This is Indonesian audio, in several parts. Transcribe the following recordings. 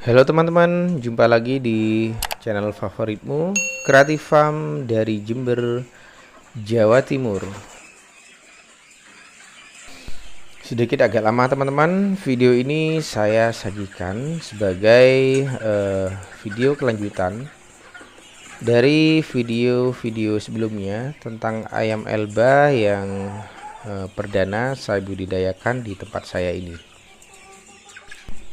Halo teman-teman, jumpa lagi di channel favoritmu, Kreatif Farm dari Jember, Jawa Timur. Sedikit agak lama teman-teman, video ini saya sajikan sebagai video kelanjutan dari video-video sebelumnya tentang ayam Elba yang perdana saya budidayakan di tempat saya ini.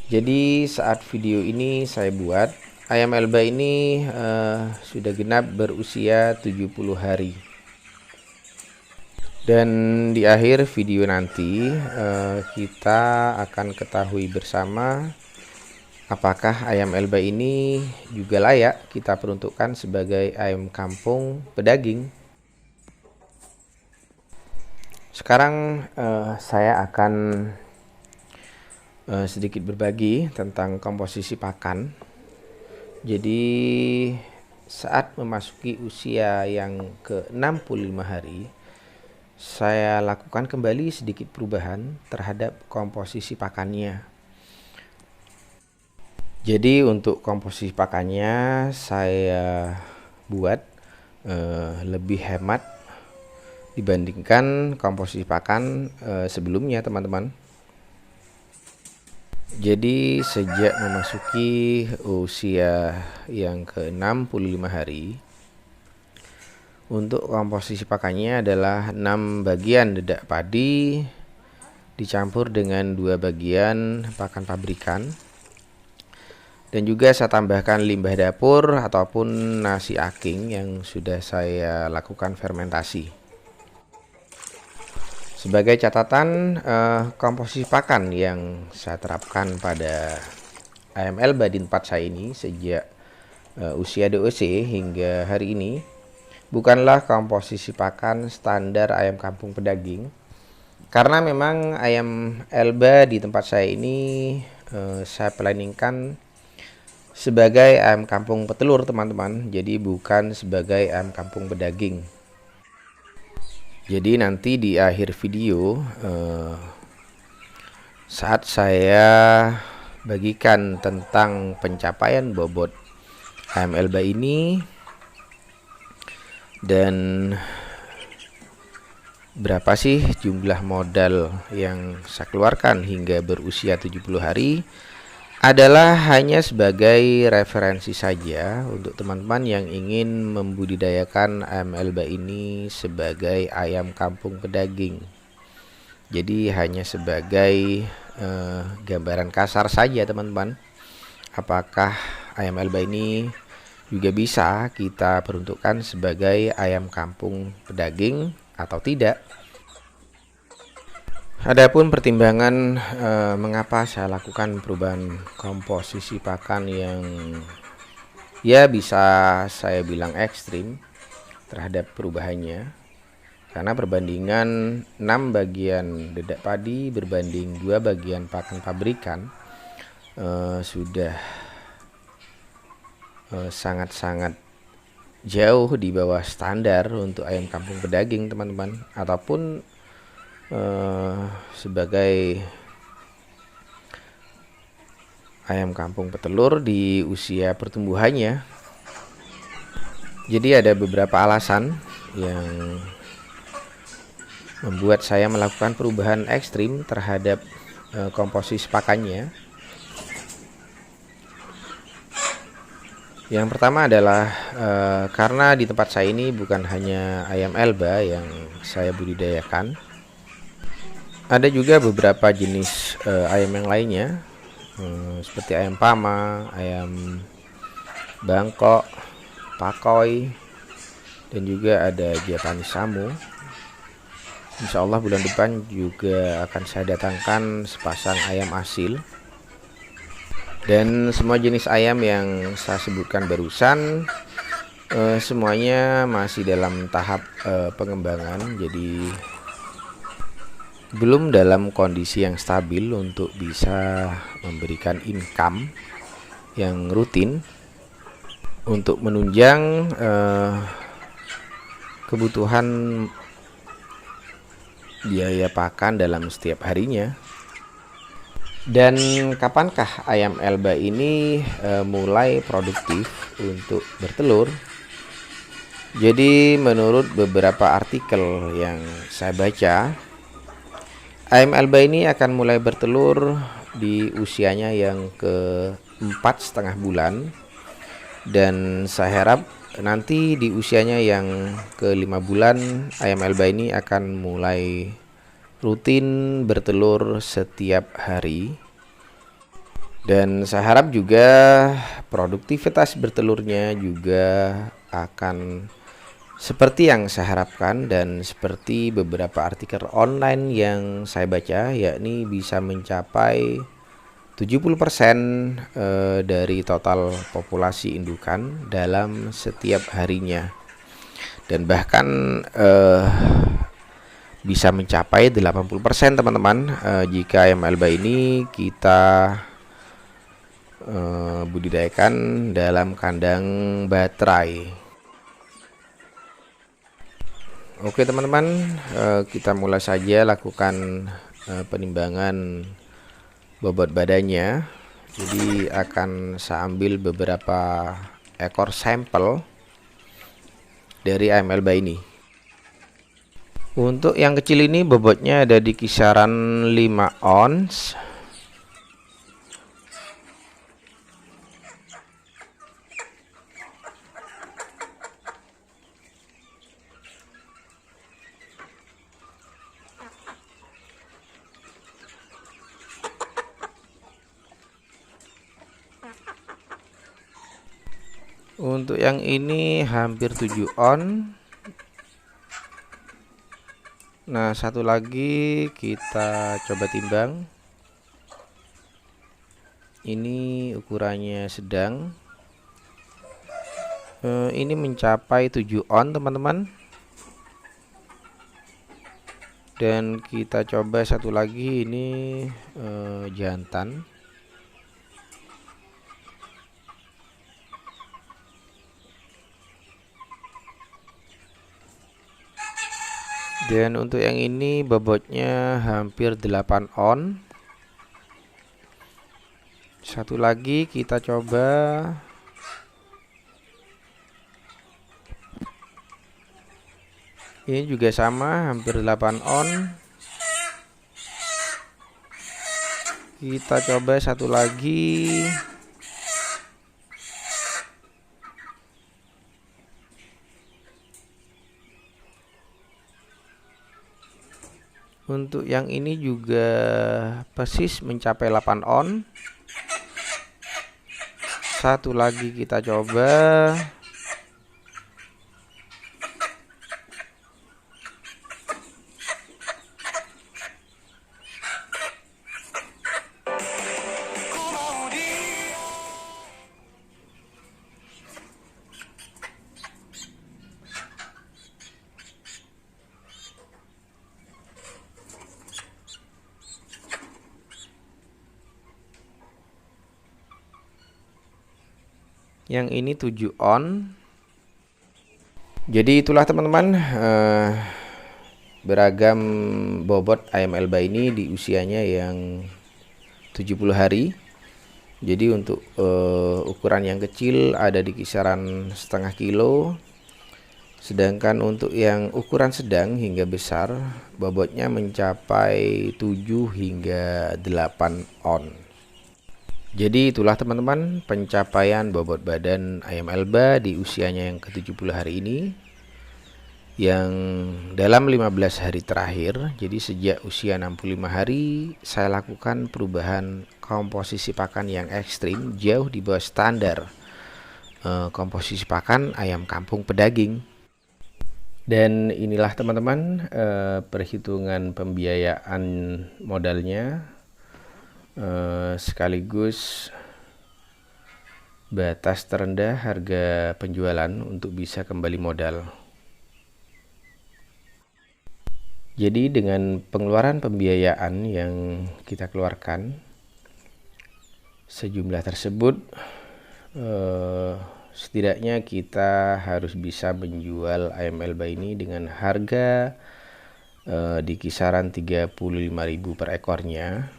Jadi saat video ini saya buat, ayam Elba ini sudah genap berusia 70 hari. Dan di akhir video nanti kita akan ketahui bersama apakah ayam Elba ini juga layak kita peruntukkan sebagai ayam kampung pedaging. Sekarang saya akan sedikit berbagi tentang komposisi pakan. Jadi saat memasuki usia yang ke-65 hari, saya lakukan kembali sedikit perubahan terhadap komposisi pakannya. Jadi untuk komposisi pakannya saya buat lebih hemat dibandingkan komposisi pakan sebelumnya teman-teman. Jadi sejak memasuki usia yang ke-65 hari, untuk komposisi pakannya adalah 6 bagian dedak padi dicampur dengan 2 bagian pakan pabrikan. Dan juga saya tambahkan limbah dapur ataupun nasi aking yang sudah saya lakukan fermentasi. Sebagai catatan, komposisi pakan yang saya terapkan pada ayam Elba di tempat saya ini sejak usia DOC hingga hari ini bukanlah komposisi pakan standar ayam kampung pedaging, karena memang ayam Elba di tempat saya ini saya planningkan sebagai ayam kampung petelur teman-teman, jadi bukan sebagai ayam kampung pedaging. Jadi nanti di akhir video saat saya bagikan tentang pencapaian bobot ayam Elba ini dan berapa sih jumlah modal yang saya keluarkan hingga berusia 70 hari, adalah hanya sebagai referensi saja untuk teman-teman yang ingin membudidayakan ayam Elba ini sebagai ayam kampung pedaging. Jadi hanya sebagai gambaran kasar saja teman-teman, apakah ayam Elba ini juga bisa kita peruntukkan sebagai ayam kampung pedaging atau tidak. Adapun pertimbangan mengapa saya lakukan perubahan komposisi pakan yang ya bisa saya bilang ekstrim terhadap perubahannya, karena perbandingan 6 bagian dedak padi berbanding 2 bagian pakan pabrikan sudah sangat-sangat jauh di bawah standar untuk ayam kampung pedaging teman-teman, ataupun sebagai ayam kampung petelur di usia pertumbuhannya. Jadi ada beberapa alasan yang membuat saya melakukan perubahan ekstrim terhadap komposisi pakannya. Yang pertama adalah karena di tempat saya ini bukan hanya ayam Elba yang saya budidayakan, ada juga beberapa jenis ayam yang lainnya, seperti ayam Pama, ayam Bangkok, Pakoi, dan juga ada Japanese Samu. Insya Allah bulan depan juga akan saya datangkan sepasang ayam asil. Dan semua jenis ayam yang saya sebutkan barusan semuanya masih dalam tahap pengembangan, jadi belum dalam kondisi yang stabil untuk bisa memberikan income yang rutin untuk menunjang kebutuhan biaya pakan dalam setiap harinya. Dan kapankah ayam Elba ini mulai produktif untuk bertelur? Jadi menurut beberapa artikel yang saya baca, ayam Elba ini akan mulai bertelur di usianya yang ke 4,5 bulan, dan saya harap nanti di usianya yang ke 5 bulan ayam Elba ini akan mulai rutin bertelur setiap hari. Dan saya harap juga produktivitas bertelurnya juga akan seperti yang saya harapkan dan seperti beberapa artikel online yang saya baca, yakni bisa mencapai 70% dari total populasi indukan dalam setiap harinya. Dan bahkan bisa mencapai 80% teman-teman, jika ayam Elba ini kita budidayakan dalam kandang baterai. Oke teman-teman, kita mulai saja lakukan penimbangan bobot badannya. Jadi akan saya ambil beberapa ekor sampel dari ayam Elba ini. Untuk yang kecil ini bobotnya ada di kisaran 5 ons. Untuk yang ini hampir 7 on. Nah, satu lagi kita coba timbang. Ini ukurannya sedang. Ini mencapai 7 on teman-teman. Dan kita coba satu lagi, ini jantan. Dan untuk yang ini bobotnya hampir 8 on. Satu lagi kita coba. Ini juga sama, hampir 8 on. Kita coba satu lagi. Untuk yang ini juga persis mencapai 8 on. Satu lagi kita coba. Yang ini 7 on. Jadi itulah teman-teman, beragam bobot ayam Elba ini di usianya yang 70 hari. Jadi untuk ukuran yang kecil ada di kisaran setengah kilo. Sedangkan untuk yang ukuran sedang hingga besar bobotnya mencapai 7 hingga 8 on. Jadi itulah teman-teman pencapaian bobot badan ayam Elba di usianya yang ke-70 hari ini, yang dalam 15 hari terakhir. Jadi sejak usia 65 hari saya lakukan perubahan komposisi pakan yang ekstrim, jauh di bawah standar komposisi pakan ayam kampung pedaging. Dan inilah teman-teman perhitungan pembiayaan modalnya, sekaligus batas terendah harga penjualan untuk bisa kembali modal. Jadi dengan pengeluaran pembiayaan yang kita keluarkan, sejumlah tersebut setidaknya kita harus bisa menjual ayam Elba ini dengan harga di kisaran 35.000 per ekornya.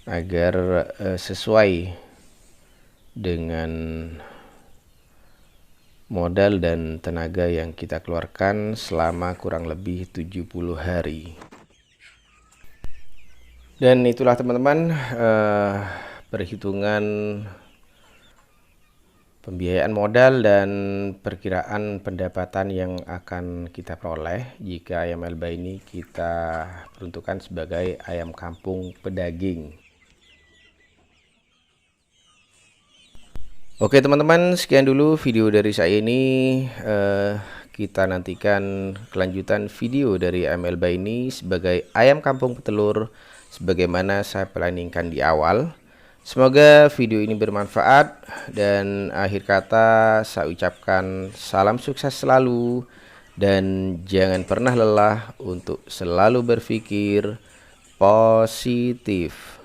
agar sesuai dengan modal dan tenaga yang kita keluarkan selama kurang lebih 70 hari. Dan itulah teman-teman perhitungan pembiayaan modal dan perkiraan pendapatan yang akan kita peroleh jika ayam Elba ini kita peruntukkan sebagai ayam kampung pedaging. Oke teman-teman, sekian dulu video dari saya ini. Kita nantikan kelanjutan video dari ayam Elba ini sebagai ayam kampung petelur sebagaimana saya planningkan di awal. Semoga video ini bermanfaat, dan akhir kata saya ucapkan salam sukses selalu dan jangan pernah lelah untuk selalu berpikir positif.